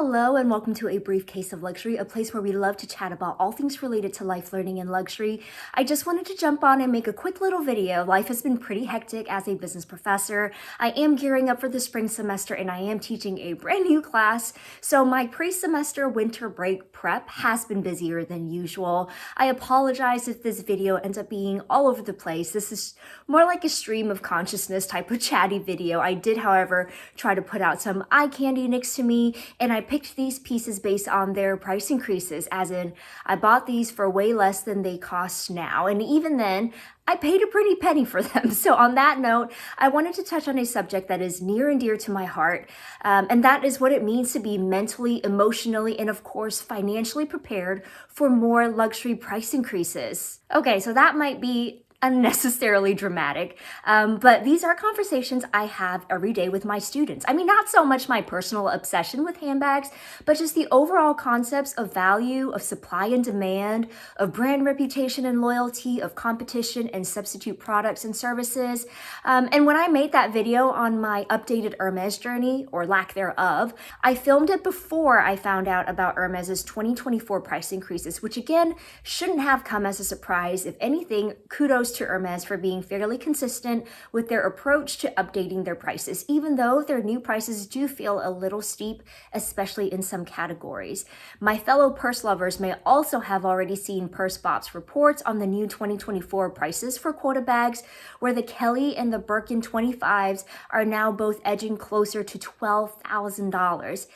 Hello and welcome to A Brief Case of Luxury, a place where we love to chat about all things related to life, learning, and luxury. I just wanted to jump on and make a quick little video. Life has been pretty hectic as a business professor. I am gearing up for the spring semester and I am teaching a brand new class. So my pre-semester winter break prep has been busier than usual. I apologize if this video ends up being all over the place. This is more like a stream of consciousness type of chatty video. I did, however, try to put out some eye candy next to me, and I picked these pieces based on their price increases, as in I bought these for way less than they cost now, and even then I paid a pretty penny for them. So on that note, I wanted to touch on a subject that is near and dear to my heart, and that is what it means to be mentally, emotionally, and of course financially prepared for more luxury price increases. Okay, so that might be unnecessarily dramatic, but these are conversations I have every day with my students. I mean, not so much my personal obsession with handbags, but just the overall concepts of value, of supply and demand, of brand reputation and loyalty, of competition and substitute products and services. And when I made that video on my updated Hermes journey, or lack thereof, I filmed it before I found out about Hermes's 2024 price increases, which again shouldn't have come as a surprise. If anything, kudos to Hermes for being fairly consistent with their approach to updating their prices, even though their new prices do feel a little steep, especially in some categories. My fellow purse lovers may also have already seen PurseBop's reports on the new 2024 prices for quota bags, where the Kelly and the Birkin 25s are now both edging closer to $12,000.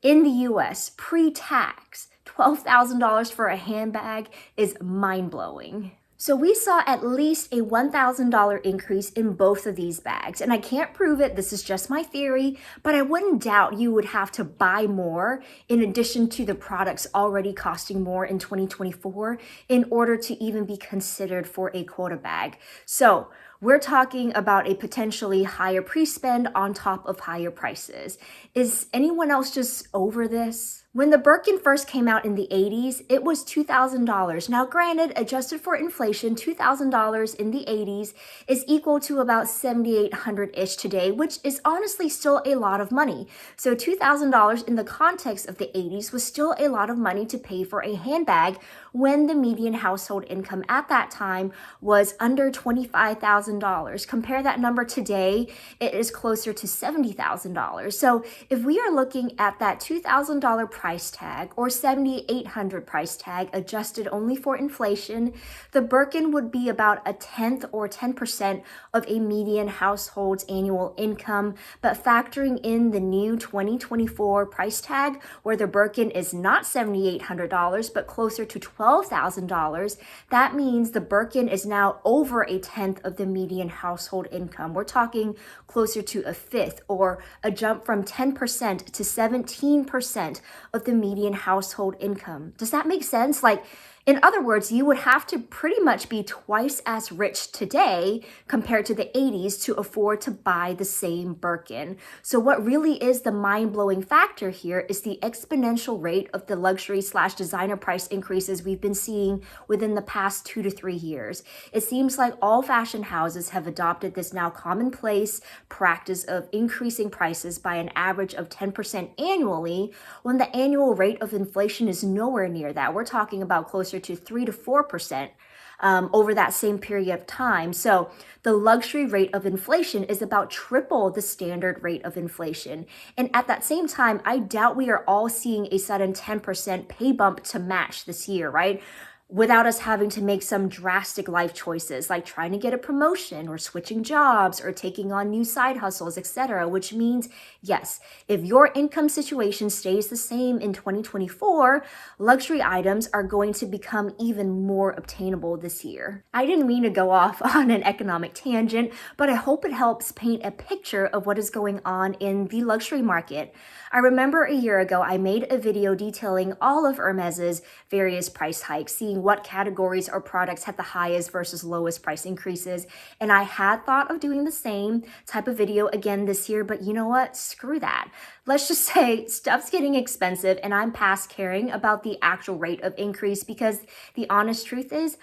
In the US, pre-tax, $12,000 for a handbag is mind-blowing. So we saw at least a $1,000 increase in both of these bags. And I can't prove it, this is just my theory, but I wouldn't doubt you would have to buy more in addition to the products already costing more in 2024 in order to even be considered for a quota bag. So we're talking about a potentially higher pre-spend on top of higher prices. Is anyone else just over this? When the Birkin first came out in the 80s, it was $2,000. Now granted, adjusted for inflation, $2,000 in the 80s is equal to about $7,800-ish today, which is honestly still a lot of money. So $2,000 in the context of the 80s was still a lot of money to pay for a handbag when the median household income at that time was under $25,000. Compare that number today, it is closer to $70,000. So if we are looking at that $2,000 price tag or $7,800 price tag adjusted only for inflation, the Birkin would be about a tenth or 10% of a median household's annual income. But factoring in the new 2024 price tag, where the Birkin is not $7,800 but closer to $12,000, that means the Birkin is now over a tenth of the median household income. We're talking closer to a fifth, or a jump from 10% to 17% of the median household income. Does that make sense? In other words, you would have to pretty much be twice as rich today compared to the 80s to afford to buy the same Birkin. So what really is the mind-blowing factor here is the exponential rate of the luxury/designer price increases we've been seeing within the past 2 to 3 years. It seems like all fashion houses have adopted this now commonplace practice of increasing prices by an average of 10% annually, when the annual rate of inflation is nowhere near that. We're talking about closer to 3 to 4% over that same period of time. So the luxury rate of inflation is about triple the standard rate of inflation. And at that same time, I doubt we are all seeing a sudden 10% pay bump to match this year, right? Without us having to make some drastic life choices like trying to get a promotion or switching jobs or taking on new side hustles, etc. Which means, yes, if your income situation stays the same in 2024, luxury items are going to become even more obtainable this year. I didn't mean to go off on an economic tangent, but I hope it helps paint a picture of what is going on in the luxury market. I remember a year ago, I made a video detailing all of Hermes's various price hikes, seeing what categories or products had the highest versus lowest price increases. And I had thought of doing the same type of video again this year, but you know what? Screw that. Let's just say stuff's getting expensive and I'm past caring about the actual rate of increase, because the honest truth is,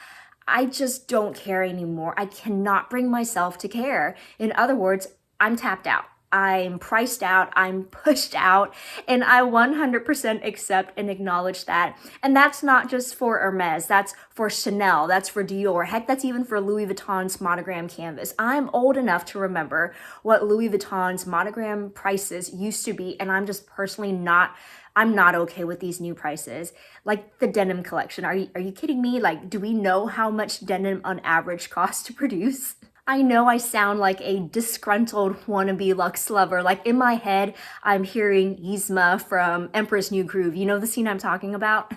I just don't care anymore. I cannot bring myself to care. In other words, I'm tapped out. I'm priced out, I'm pushed out, and I 100% accept and acknowledge that. And that's not just for Hermes, that's for Chanel, that's for Dior, heck, that's even for Louis Vuitton's monogram canvas. I'm old enough to remember what Louis Vuitton's monogram prices used to be, and I'm just personally I'm not okay with these new prices. Like the denim collection, are you kidding me? Like, do we know how much denim on average costs to produce? I know I sound like a disgruntled wannabe luxe lover. Like in my head, I'm hearing Yzma from Emperor's New Groove. You know the scene I'm talking about?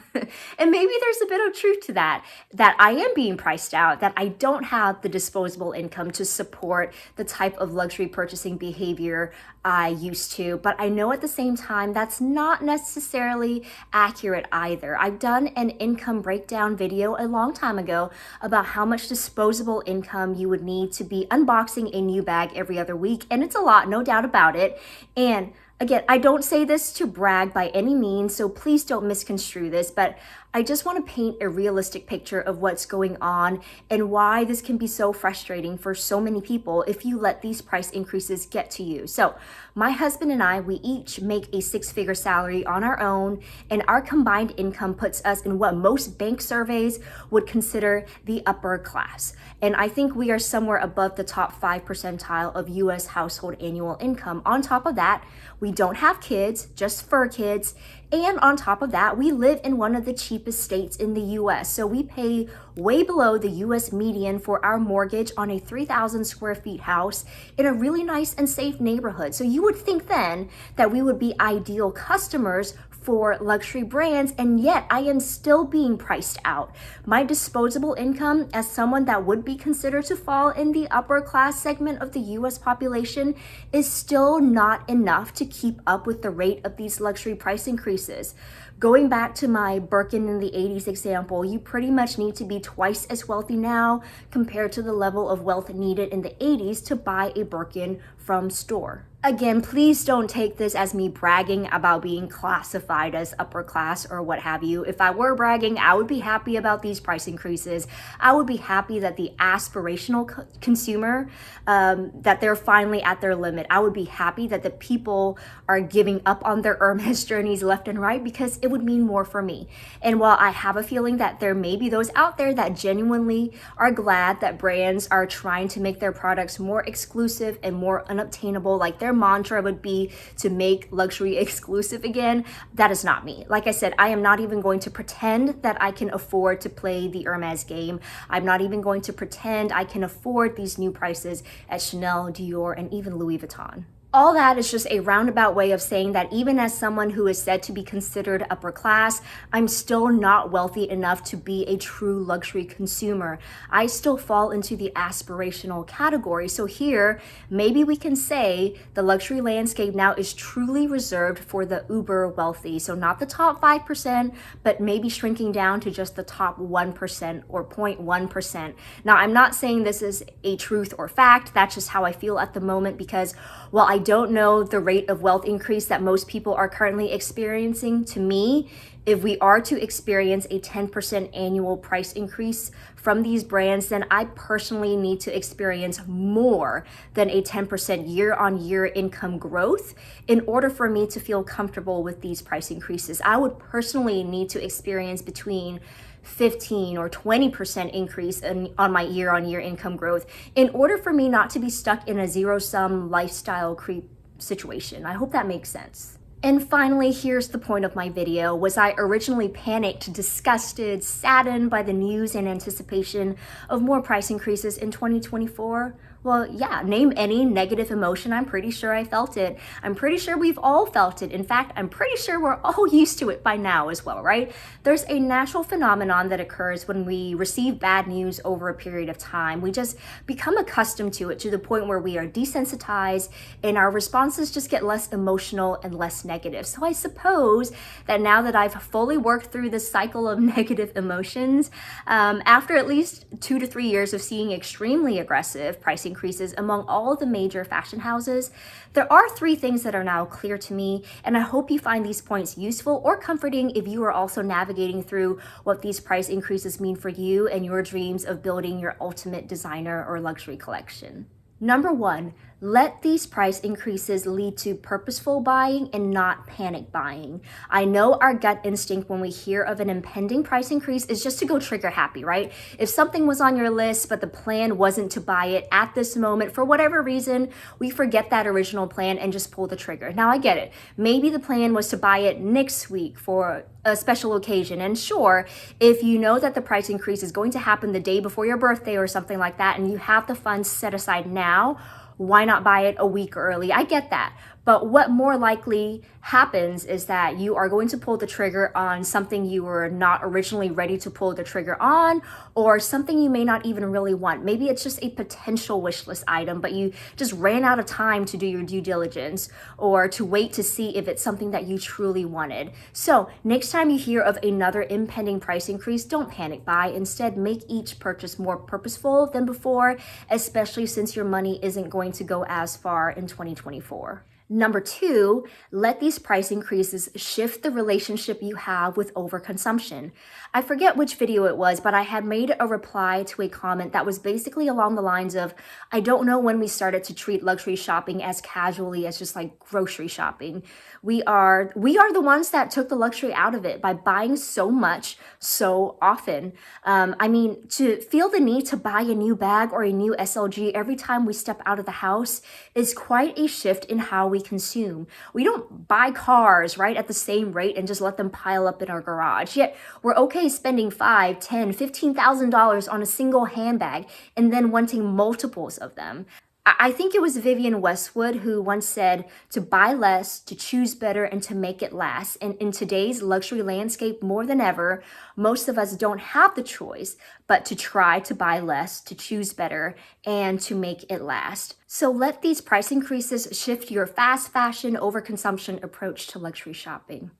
And maybe there's a bit of truth to that I am being priced out, that I don't have the disposable income to support the type of luxury purchasing behavior I used to. But I know at the same time, that's not necessarily accurate either. I've done an income breakdown video a long time ago about how much disposable income you would need to be unboxing a new bag every other week. And it's a lot, no doubt about it. And again, I don't say this to brag by any means, so please don't misconstrue this, but I just want to paint a realistic picture of what's going on and why this can be so frustrating for so many people if you let these price increases get to you. So my husband and I, we each make a six-figure salary on our own, and our combined income puts us in what most bank surveys would consider the upper class. And I think we are somewhere above the top 5 percentile of US household annual income. On top of that, we don't have kids, just fur kids. And on top of that, we live in one of the cheapest states in the US. So we pay way below the US median for our mortgage on a 3,000 square feet house in a really nice and safe neighborhood. So you would think then that we would be ideal customers for luxury brands, and yet I am still being priced out. My disposable income, as someone that would be considered to fall in the upper class segment of the US population, is still not enough to keep up with the rate of these luxury price increases. Going back to my Birkin in the 80s example, you pretty much need to be twice as wealthy now compared to the level of wealth needed in the 80s to buy a Birkin from store. Again, please don't take this as me bragging about being classified as upper class or what have you. If I were bragging, I would be happy about these price increases. I would be happy that the aspirational consumer, that they're finally at their limit. I would be happy that the people are giving up on their Hermes journeys left and right, because it would mean more for me. And while I have a feeling that there may be those out there that genuinely are glad that brands are trying to make their products more exclusive and more unobtainable, like their mantra would be to make luxury exclusive again, that is not me. Like I said, I am not even going to pretend that I can afford to play the Hermes game. I'm not even going to pretend I can afford these new prices at Chanel, Dior, and even Louis Vuitton. All that is just a roundabout way of saying that even as someone who is said to be considered upper class, I'm still not wealthy enough to be a true luxury consumer. I still fall into the aspirational category. So here, maybe we can say the luxury landscape now is truly reserved for the uber wealthy. So not the top 5%, but maybe shrinking down to just the top 1% or 0.1%. Now, I'm not saying this is a truth or fact. That's just how I feel at the moment, because while I don't know the rate of wealth increase that most people are currently experiencing, to me, if we are to experience a 10% annual price increase from these brands, then I personally need to experience more than a 10% year-on-year income growth in order for me to feel comfortable with these price increases. I would personally need to experience between 15 or 20% increase on my year-on-year income growth in order for me not to be stuck in a zero-sum lifestyle creep situation. I hope that makes sense. And finally, here's the point of my video. Was I originally panicked, disgusted, saddened by the news and anticipation of more price increases in 2024? Well, yeah, name any negative emotion. I'm pretty sure I felt it. I'm pretty sure we've all felt it. In fact, I'm pretty sure we're all used to it by now as well, right? There's a natural phenomenon that occurs when we receive bad news over a period of time. We just become accustomed to it to the point where we are desensitized and our responses just get less emotional and less negative. So I suppose that now that I've fully worked through this cycle of negative emotions, after at least 2 to 3 years of seeing extremely aggressive pricing increases among all of the major fashion houses, there are 3 things that are now clear to me, and I hope you find these points useful or comforting if you are also navigating through what these price increases mean for you and your dreams of building your ultimate designer or luxury collection. Number 1, Let these price increases lead to purposeful buying and not panic buying. I know our gut instinct when we hear of an impending price increase is just to go trigger happy, right? If something was on your list, but the plan wasn't to buy it at this moment, for whatever reason, we forget that original plan and just pull the trigger. Now, I get it. Maybe the plan was to buy it next week for a special occasion. And sure, if you know that the price increase is going to happen the day before your birthday or something like that, and you have the funds set aside now, why not buy it a week early? I get that. But what more likely happens is that you are going to pull the trigger on something you were not originally ready to pull the trigger on, or something you may not even really want. Maybe it's just a potential wish list item, but you just ran out of time to do your due diligence or to wait to see if it's something that you truly wanted. So next time you hear of another impending price increase, don't panic buy. Instead, make each purchase more purposeful than before, especially since your money isn't going to go as far in 2024. Number two, let these price increases shift the relationship you have with overconsumption. I forget which video it was, but I had made a reply to a comment that was basically along the lines of, I don't know when we started to treat luxury shopping as casually as just like grocery shopping. We are the ones that took the luxury out of it by buying so much so often. To feel the need to buy a new bag or a new SLG every time we step out of the house is quite a shift in how we consume. We don't buy cars, right, at the same rate and just let them pile up in our garage. Yet we're okay spending $5, $10, $15,000 on a single handbag and then wanting multiples of them. I think it was Vivienne Westwood who once said to buy less, to choose better, and to make it last. And in today's luxury landscape, more than ever, most of us don't have the choice but to try to buy less, to choose better, and to make it last. So let these price increases shift your fast fashion overconsumption approach to luxury shopping.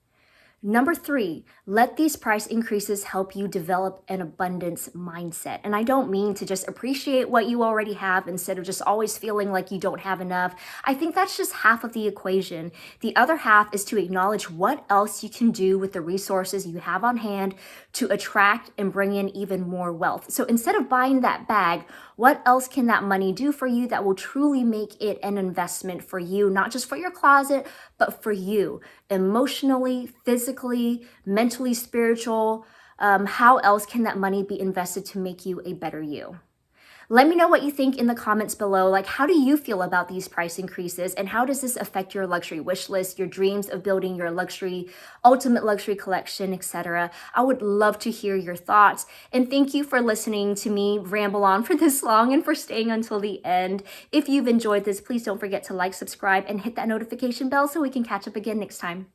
Number three, let these price increases help you develop an abundance mindset. And I don't mean to just appreciate what you already have instead of just always feeling like you don't have enough. I think that's just half of the equation. The other half is to acknowledge what else you can do with the resources you have on hand to attract and bring in even more wealth. So instead of buying that bag, what else can that money do for you that will truly make it an investment for you, not just for your closet, but for you, emotionally, physically, mentally, spiritual? How else can that money be invested to make you a better you? Let me know what you think in the comments below. Like, how do you feel about these price increases, and how does this affect your luxury wish list, your dreams of building your ultimate luxury collection, etc.? I would love to hear your thoughts. And thank you for listening to me ramble on for this long and for staying until the end. If you've enjoyed this, please don't forget to like, subscribe, and hit that notification bell so we can catch up again next time.